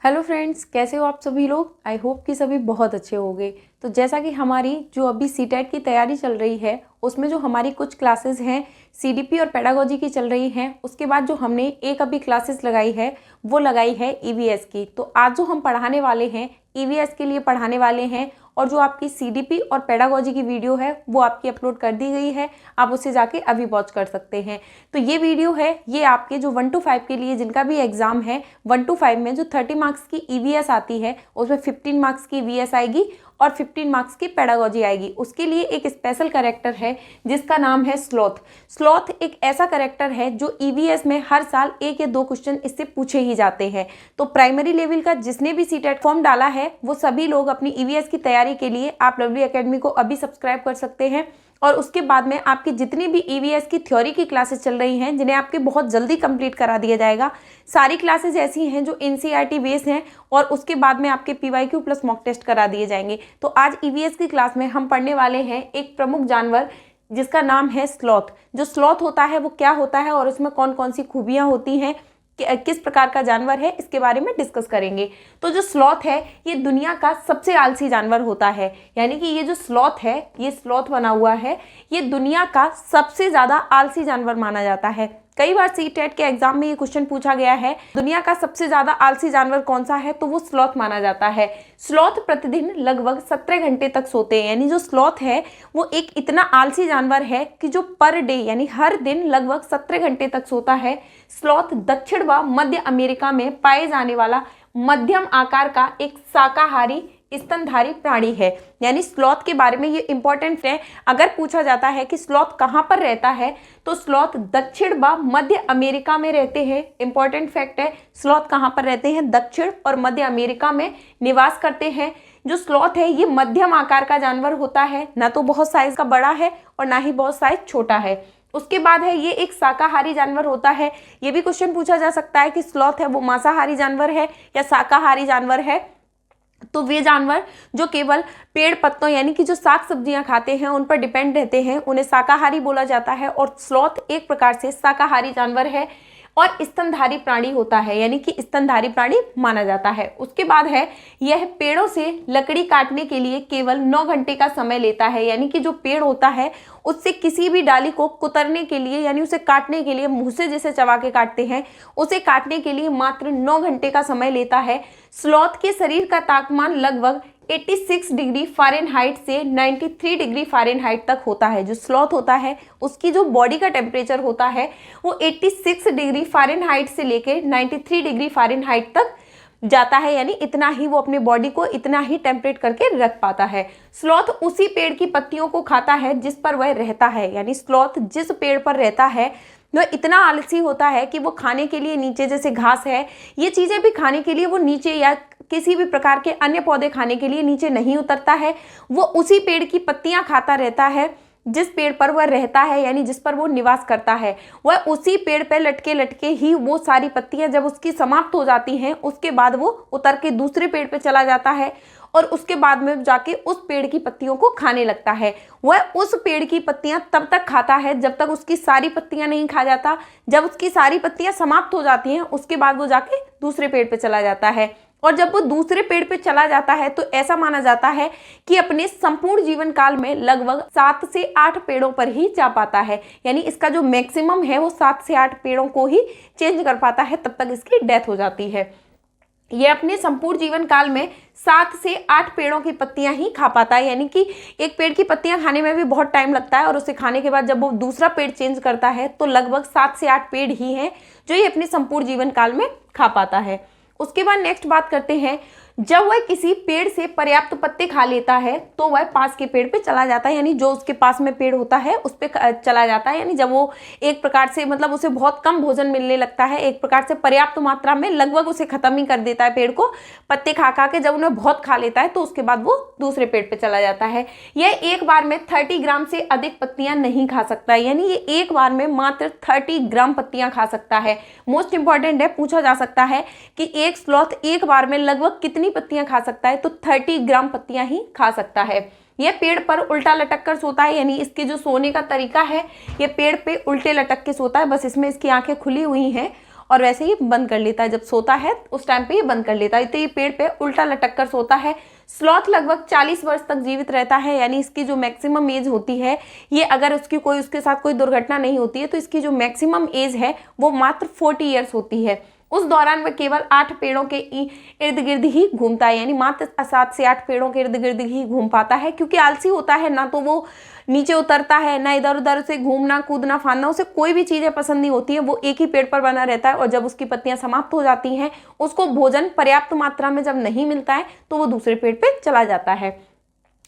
Hello friends, कैसे हो आप सभी लोग। आई होप कि सभी बहुत अच्छे होंगे। तो जैसा कि हमारी जो अभी सीटेट की तैयारी चल रही है उसमें जो हमारी कुछ क्लासेस हैं सीडीपी और पेडागोजी की चल रही हैं, उसके बाद जो हमने एक अभी क्लासेस लगाई है वो लगाई है ईवीएस की। तो आज जो हम पढ़ाने वाले हैं ईवीएस के लिए पढ़ाने वाले हैं, और जो आपकी सीडीपी और पेडागोजी की वीडियो है वो आपकी अपलोड कर दी गई है, आप उसे जाके अभी वॉच कर सकते हैं। तो ये वीडियो है ये आपके जो 1 to 5 के लिए जिनका भी एग्जाम है 1 to 5 में जो 30 मार्क्स की ईवीएस आती है उसमें 15 मार्क्स की ईवीएस आएगी और 15 मार्क्स की पेडागोजी आएगी। उसके लिए एक स्पेशल कैरेक्टर है जिसका नाम है स्लॉथ। स्लॉथ एक ऐसा कैरेक्टर है जो ईवीएस में हर साल 1 या 2 क्वेश्चन इससे पूछे ही जाते हैं। तो प्राइमरी लेवल का जिसने भी सीटेट फॉर्म डाला है वो सभी लोग अपनी ईवीएस की तैयारी के लिए आप लवली एकेडमी को अभी सब्सक्राइब कर सकते हैं। और उसके बाद में आपकी जितनी भी ईवीएस की थ्योरी की क्लासेस चल रही हैं जिन्हें आपके बहुत जल्दी कंप्लीट करा दिया जाएगा, सारी क्लासेस ऐसी हैं जो एनसीईआरटी बेस्ड हैं और उसके बाद में आपके पीवाईक्यू प्लस मॉक टेस्ट करा दिए जाएंगे। तो आज ईवीएस की क्लास में हम पढ़ने वाले हैं एक प्रमुख जानवर जिसका नाम है स्लॉथ। जो स्लॉथ होता है वो क्या होता है और उसमें कौन कौन सी खूबियां होती हैं, किस प्रकार का जानवर है, इसके बारे में डिस्कस करेंगे। तो जो स्लॉथ है ये दुनिया का सबसे आलसी जानवर होता है, यानी कि ये जो स्लॉथ है ये स्लॉथ बना हुआ है ये दुनिया का सबसे ज्यादा आलसी जानवर माना जाता है। कई बार सीटेट के एग्जाम में ये क्वेश्चन पूछा गया है दुनिया का सबसे ज्यादा आलसी जानवर कौन सा है, तो वो स्लॉथ माना जाता है। स्लॉथ प्रतिदिन लगभग 17 घंटे तक सोते हैं, यानी जो स्लॉथ है वो एक इतना आलसी जानवर है कि जो पर डे यानी हर दिन लगभग 17 घंटे तक सोता है। स्लॉथ दक्षिण व मध्य अमेरिका में पाए जाने वाला मध्यम आकार का एक शाकाहारी स्तनधारी प्राणी है। यानी स्लॉथ के बारे में ये इंपॉर्टेंट है, अगर पूछा जाता है कि स्लॉथ कहाँ पर रहता है तो स्लॉथ दक्षिण व मध्य अमेरिका में रहते हैं। इंपॉर्टेंट फैक्ट है, स्लॉथ कहाँ पर रहते हैं, दक्षिण और मध्य अमेरिका में निवास करते हैं। जो स्लॉथ है ये मध्यम आकार का जानवर होता है, ना तो बहुत साइज का बड़ा है और ना ही बहुत साइज छोटा है। उसके बाद है ये एक शाकाहारी जानवर होता है। ये भी क्वेश्चन पूछा जा सकता है कि स्लॉथ है वो मांसाहारी जानवर है या शाकाहारी जानवर है। तो वे जानवर जो केवल पेड़ पत्तों यानी कि जो साग सब्जियां खाते हैं उन पर डिपेंड रहते हैं उन्हें शाकाहारी बोला जाता है। और स्लॉथ एक प्रकार से शाकाहारी जानवर है और स्तनधारी प्राणी होता है, यानी कि स्तनधारी प्राणी माना जाता है। उसके बाद है यह पेड़ों से लकड़ी काटने के लिए केवल 9 घंटे का समय लेता है, यानी कि जो पेड़ होता है उससे किसी भी डाली को कुतरने के लिए यानी उसे काटने के लिए, मुंह से जिसे चबा के काटते हैं उसे काटने के लिए मात्र 9 घंटे का समय लेता है। स्लॉथ के शरीर का तापमान लगभग 86 डिग्री फ़ारेनहाइट से 93 डिग्री फ़ारेनहाइट तक होता है। जो स्लॉथ होता है उसकी जो बॉडी का टेम्परेचर होता है वो 86 डिग्री फ़ारेनहाइट से लेकर 93 डिग्री फ़ारेनहाइट तक जाता है, यानी इतना ही वो अपने बॉडी को इतना ही टेम्परेट करके रख पाता है। स्लॉथ उसी पेड़ की पत्तियों को खाता है जिस पर वह रहता है, यानी स्लॉथ जिस पेड़ पर रहता है वह इतना आलसी होता है कि वो खाने के लिए नीचे, जैसे घास है ये चीजें भी खाने के लिए वो नीचे या किसी भी प्रकार के अन्य पौधे खाने के लिए नीचे नहीं उतरता है, वो उसी पेड़ की पत्तियां खाता रहता है जिस पेड़ पर वह रहता है, यानी जिस पर वो निवास करता है। वह उसी पेड़ पर लटके लटके ही वो सारी पत्तियां जब उसकी समाप्त हो जाती हैं उसके बाद वो उतर के दूसरे पेड़ पे चला जाता है और उसके बाद में जाके उस पेड़ की पत्तियों को खाने लगता है। वह उस पेड़ की पत्तियां तब तक खाता है जब तक उसकी सारी पत्तियां नहीं खा जाता। जब उसकी सारी पत्तियां समाप्त हो जाती हैं उसके बाद वो जाके दूसरे पेड़ पे चला जाता है, और जब वो दूसरे पेड़ पे चला जाता है तो ऐसा माना जाता है कि अपने संपूर्ण जीवन काल में लगभग 7 से 8 पेड़ों पर ही जा पाता है, यानी इसका जो मैक्सिमम है वो 7 से 8 पेड़ों को ही चेंज कर पाता है, तब तक इसकी डेथ हो जाती है। ये अपने संपूर्ण जीवन काल में 7 से 8 पेड़ों की पत्तियां ही खा पाता है, यानी कि एक पेड़ की पत्तियां खाने में भी बहुत टाइम लगता है और उसे खाने के बाद जब वो दूसरा पेड़ चेंज करता है तो लगभग 7 से 8 पेड़ ही हैं जो ये अपने संपूर्ण जीवन काल में खा पाता है। उसके बाद नेक्स्ट बात करते हैं, जब वह किसी पेड़ से पर्याप्त पत्ते खा लेता है तो वह पास के पेड़ पे चला जाता है, यानी जो उसके पास में पेड़ होता है उस पे चला जाता है। यानी जब वो एक प्रकार से मतलब उसे बहुत कम भोजन मिलने लगता है, एक प्रकार से पर्याप्त मात्रा में, लगभग उसे खत्म ही कर देता है पेड़ को पत्ते खा खा के। जब उन्हें बहुत खा लेता है तो उसके बाद वो दूसरे पेड़ पे चला जाता है। यह एक बार में 30 ग्राम से अधिक पत्तियां नहीं खा सकता, यानी ये एक बार में मात्र 30 ग्राम पत्तियां खा सकता है। मोस्ट इंपॉर्टेंट है, पूछा जा सकता है कि एक स्लॉथ एक बार में लगभग कितनी पत्तियां खा सकता है, तो 30 ग्राम पत्तियां ही खा सकता है। यह पेड़ पर उल्टा लटक कर सोता है, यानी इसके जो सोने का तरीका है ये पेड़ पे उल्टे लटक के सोता है, बस इसमें इसकी आंखें खुली हुई हैं और वैसे ही बंद कर लेता है। जब सोता है उस टाइम पे ये बंद कर लेता है। तो ये पेड़ पे उल्टा लटक कर सोता है। स्लॉथ लगभग 40 वर्ष तक जीवित रहता है, यानी इसकी जो मैक्सिमम एज होती है, ये अगर उसके साथ कोई दुर्घटना नहीं होती है तो इसकी जो मैक्सिमम एज है वो मात्र 40 ईयर्स होती है। उस दौरान वह केवल 8 पेड़ों के इर्द गिर्द ही घूमता है, यानी मात्र 7 से 8 पेड़ों के इर्द गिर्द ही घूम पाता है, क्योंकि आलसी होता है। ना तो वो नीचे उतरता है, ना इधर उधर से घूमना कूदना फांदना, उसे कोई भी चीजें पसंद नहीं होती है। वो एक ही पेड़ पर बना रहता है और जब उसकी पत्तियां समाप्त हो जाती हैं, उसको भोजन पर्याप्त मात्रा में जब नहीं मिलता है तो वो दूसरे पेड़ पे चला जाता है।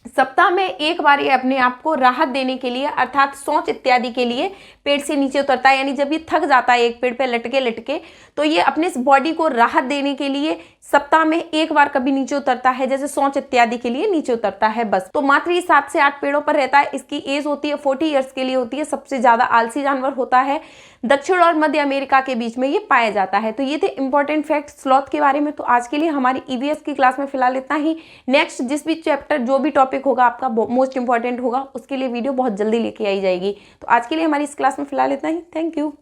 सप्ताह में एक बार ये अपने आप को राहत देने के लिए अर्थात सोच इत्यादि के लिए पेड़ से नीचे उतरता है। यानी जब ये थक जाता है एक पेड़ पे लटके लटके, तो ये अपने इस बॉडी को राहत देने के लिए सप्ताह में एक बार कभी नीचे उतरता है, जैसे सोच इत्यादि के लिए नीचे उतरता है बस। तो मात्र ये 7 से 8 पेड़ों पर रहता है। इसकी एज होती है 40 ईयर्स के लिए होती है। सबसे ज्यादा आलसी जानवर होता है। दक्षिण और मध्य अमेरिका के बीच में ये पाया जाता है। तो ये थे इंपॉर्टेंट फैक्ट स्लॉथ के बारे में। तो आज के लिए हमारी ईवीएस की क्लास में फिलहाल इतना ही। नेक्स्ट जिस भी चैप्टर जो भी टॉपिक होगा आपका मोस्ट इंपॉर्टेंट होगा, उसके लिए वीडियो बहुत जल्दी लेके आई जाएगी। तो आज के लिए हमारी इस क्लास में फिलहाल इतना ही। Thank you.